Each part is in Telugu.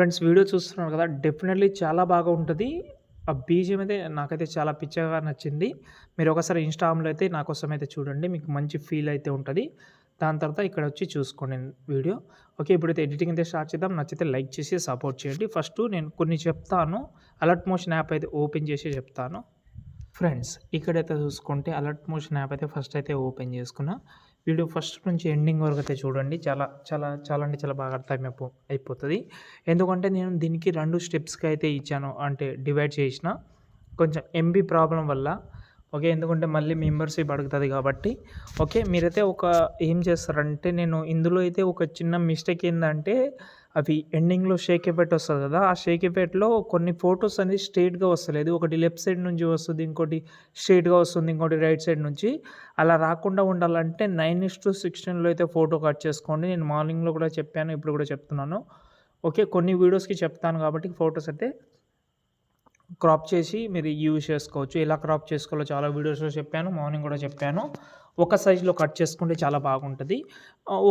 ఫ్రెండ్స్ వీడియో చూస్తున్నారు కదా! డెఫినెట్‌లీ చాలా బాగా ఉంటది. ఆ బీజీఎం అయితే నాకైతే చాలా పిచ్చగా నచ్చింది. మీరు ఒకసారి ఇన్‌స్టాగ్రామ్‌లో అయితే నా కోసం అయితే చూడండి. మీకు మంచి ఫీల్ అయితే ఉంటది. దాని తర్వాత ఇక్కడొచ్చి చూసుకోండి వీడియో. ఓకే. ఇప్పుడైతే ఎడిటింగ్ అయితే స్టార్ట్ చేద్దాం. నచ్చితే లైక్ చేసి సపోర్ట్ చేయండి. ఫస్టు నేను కొన్ని చెప్తాను. అలర్ట్ మోషన్ యాప్ అయితే ఓపెన్ చేసి చెప్తాను. ఫ్రెండ్స్ ఇక్కడైతే చూసుకుంటే అలర్ట్ మోషన్ యాప్ అయితే ఫస్ట్ అయితే ఓపెన్ చేసుకున్నా. వీడియో ఫస్ట్ నుంచి ఎండింగ్ వరకు అయితే చూడండి. చాలా అంటే చాలా బాగా అయిపోతది. ఎందుకంటే నేను దీనికి 2 స్టెప్స్‌కి అయితే ఇచ్చాను. అంటే డివైడ్ చేసిన. కొంచెం ఎంబీ ప్రాబ్లమ్ వల్ల ఓకే. ఎందుకంటే మళ్ళీ మెంబర్‌షిప్ అడుగుతది కాబట్టి ఓకే. మీరైతే ఏం చేస్తారంటే నేను ఇందులో అయితే ఒక చిన్న మిస్టేక్ ఏందంటే అవి ఎండింగ్‌లో షేక్ ఎఫెక్ట్ వస్తది కదా! ఆ షేక్ ఎఫెక్ట్‌లో కొన్ని ఫోటోస్ అనేది స్ట్రెయిట్‌గా వస్తలేదు. ఒకటి లెఫ్ట్ సైడ్ నుంచి వస్తది. ఇంకోటి స్ట్రెయిట్‌గా వస్తుంది. ఇంకోటి రైట్ సైడ్ నుంచి. అలా రాకుండా ఉండాలంటే 9:16లో అయితే ఫోటో కట్ చేసుకోండి. నేను మార్నింగ్‌లో కూడా చెప్పాను. ఇప్పుడు కూడా చెప్తున్నాను. ఓకే. కొన్ని వీడియోస్‌కి చెప్తాను కాబట్టి ఫోటోస్ అయితే క్రాప్ చేసి మీరు యూజ్ చేసుకోవచ్చు. ఎలా క్రాప్ చేసుకోవాలో చాలా వీడియోస్‌లో చెప్పాను. మార్నింగ్ కూడా చెప్పాను. ఒక సైజ్‌లో కట్ చేసుకుంటే చాలా బాగుంటది.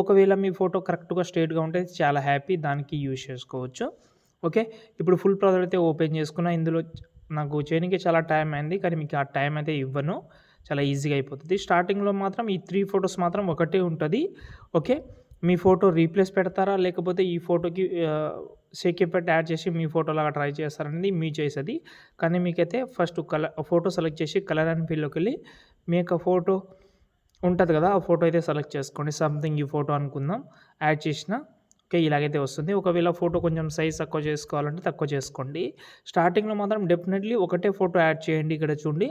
ఒకవేళ మీ ఫోటో కరెక్ట్‌గా స్ట్రెయిట్‌గా ఉంటే చాలా హ్యాపీ. దానికి యూజ్ చేసుకోవచ్చు. ఓకే. ఇప్పుడు ఫుల్ ప్రాజెక్ట్ అయితే ఓపెన్ చేసుకున్నా. ఇందులో నాకు చేయనీకి చాలా టైం అయింది. కానీ మీకు ఆ టైం అయితే ఇవ్వను. చాలా ఈజీగా అయిపోతది. స్టార్టింగ్‌లో మాత్రం ఈ 3 ఫోటోస్ మాత్రం ఒకటే ఉంటది. ఓకే. మీ ఫోటో రీప్లేస్ పెడతారా? లేకపోతే ఈ ఫోటోకి షేక్ ఎఫెక్ట్ యాడ్ చేసి మీ ఫోటోలాగా ట్రై చేస్తారనేది మీ చాయిస్ అది. కానీ మీకైతే ఫస్ట్ ఫోటో సెలెక్ట్ చేసి కలర్ అండ్ ఫీల్‌లోకెళ్ళి మీ యొక్క ఫోటో ఉంటది కదా! ఆ ఫోటో అయితే సెలెక్ట్ చేసుకోండి. సంథింగ్ ఈ ఫోటో అనుకుందాం. యాడ్ చేసిన ఓకే. ఇలాగైతే వస్తుంది. ఒకవేళ ఫోటో కొంచెం సైజ్ తక్కువ చేసుకోవాలంటే తక్కువ చేసుకోండి. స్టార్టింగ్‌లో మాత్రం డెఫినెట్‌లీ ఒకటే ఫోటో యాడ్ చేయండి. ఇక్కడ చూడండి.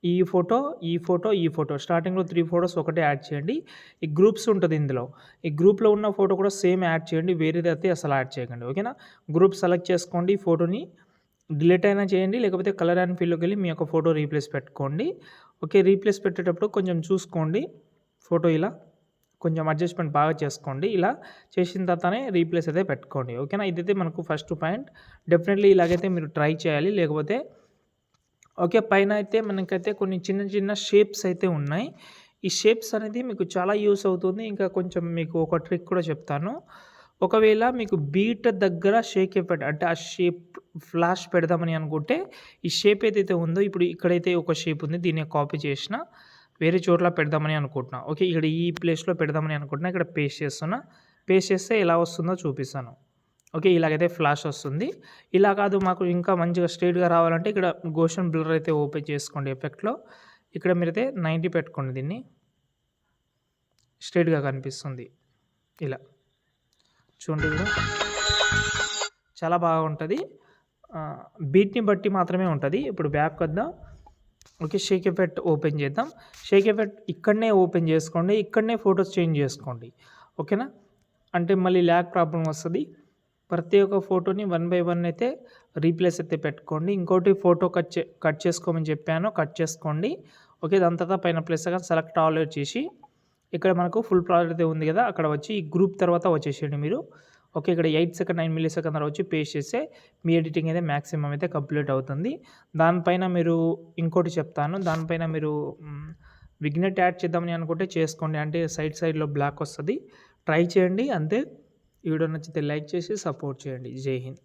ఈ ఫోటో, ఈ ఫోటో, ఈ ఫోటో. స్టార్టింగ్‌లో 3 ఫోటోస్ ఒకటే యాడ్ చేయండి. ఈ గ్రూప్స్ ఉంటది ఇందులో. ఈ గ్రూప్‌లో ఉన్న ఫోటో కూడా సేమ్ యాడ్ చేయండి. వేరేదైతే అసలు యాడ్ చేయకండి. ఓకేనా? గ్రూప్ సెలెక్ట్ చేసుకోండి. ఫోటోని డిలీట్ అయినా చేయండి. లేకపోతే కలర్ అండ్ ఫీల్‌లోకెళ్ళి మీ యొక్క ఫోటో రీప్లేస్ పెట్టుకోండి. ఓకే. రీప్లేస్ పెట్టేటప్పుడు కొంచెం చూసుకోండి. ఫోటో ఇలా కొంచెం అడ్జస్ట్‌మెంట్ బాగా చేసుకోండి. ఇలా చేసిన తర్వాతనే రీప్లేస్ అయితే పెట్టుకోండి. ఓకేనా? ఇదైతే మనకు ఫస్ట్ పాయింట్. డెఫినెట్‌లీ ఇలాగైతే మీరు ట్రై చేయాలి. లేకపోతే ఓకే. పైన అయితే మనకైతే కొన్ని చిన్న చిన్న షేప్స్ అయితే ఉన్నాయి. ఈ షేప్స్ అనేది మీకు చాలా యూజ్ అవుతుంది. ఇంకా కొంచెం మీకు ఒక ట్రిక్ కూడా చెప్తాను. ఒకవేళ మీకు బీట్ దగ్గర షేక్ ఎఫెక్ట్ అంటే ఆ షేప్ ఫ్లాష్ పెడదామని అనుకుంటే, ఈ షేప్ ఏదైతే ఉందో ఇప్పుడు ఇక్కడైతే ఒక షేప్ ఉంది. దీన్ని కాపీ చేసిన వేరే చోట్ల పెడదామని అనుకుంటున్నా. ఓకే. ఇక్కడ ఈ ప్లేస్‌లో పెడదామని అనుకుంటున్నా. ఇక్కడ పేస్ట్ చేస్తున్నా. పేస్ట్ చేస్తే ఎలా వస్తుందో చూపిస్తాను. ఓకే. ఇలాగైతే ఫ్లాష్ వస్తుంది. ఇలా కాదు మాకు ఇంకా మంచిగా స్ట్రెయిట్‌గా రావాలంటే ఇక్కడ గోషన్ బ్లర్ అయితే ఓపెన్ చేసుకోండి ఎఫెక్ట్‌లో. ఇక్కడ మీరైతే 90 పెట్టుకోండి దీన్ని. స్ట్రెయిట్‌గా కనిపిస్తుంది. ఇలా. చూడండి ఇక్కడ. చాలా బాగుంటది. బీట్‌ని బట్టి మాత్రమే ఉంటది. ఇప్పుడు బ్యాకొద్దాం. ఓకే. షేక్ ఎఫెక్ట్ ఓపెన్ చేద్దాం. షేక్ ఎఫెక్ట్ ఇక్కడనే ఓపెన్ చేసుకోండి. ఇక్కడనే ఫోటోస్ చేంజ్ చేసుకోండి. ఓకేనా? అంటే మళ్ళీ ల్యాగ్ ప్రాబ్లమ్ వస్తది. ప్రతి ఒక్క ఫోటోని వన్ బై వన్ అయితే రీప్లేస్ అయితే పెట్టుకోండి. ఇంకోటి ఫోటో కట్ చేసుకోమని చెప్పాను. కట్ చేసుకోండి. ఓకే. దాని తర్వాత పైన ప్లస్ సెలెక్ట్ ఆల్ చేసి ఇక్కడ మనకు ఫుల్ ప్రాజెక్ట్ అయితే ఉంది కదా! అక్కడ వచ్చి ఈ గ్రూప్ తర్వాత వచ్చేసేయండి మీరు. ఓకే. ఇక్కడ 8 సెకండ్, 9 మిల్లీ సెకండ్ తర్వాత వచ్చి పేస్ట్ చేస్తే మీ ఎడిటింగ్ అయితే మాక్సిమం అయితే కంప్లీట్ అవుతుంది. దానిపైన మీరు ఇంకోటి చెప్తాను. దానిపైన మీరు విగ్నెట్ యాడ్ చేద్దామని అనుకుంటే చేసుకోండి. అంటే సైడ్‌లో బ్లాక్ వస్తది. ట్రై చేయండి అంతే. ఈ వీడియో నచ్చితే లైక్ చేసి సపోర్ట్ చేయండి. జై హింద్.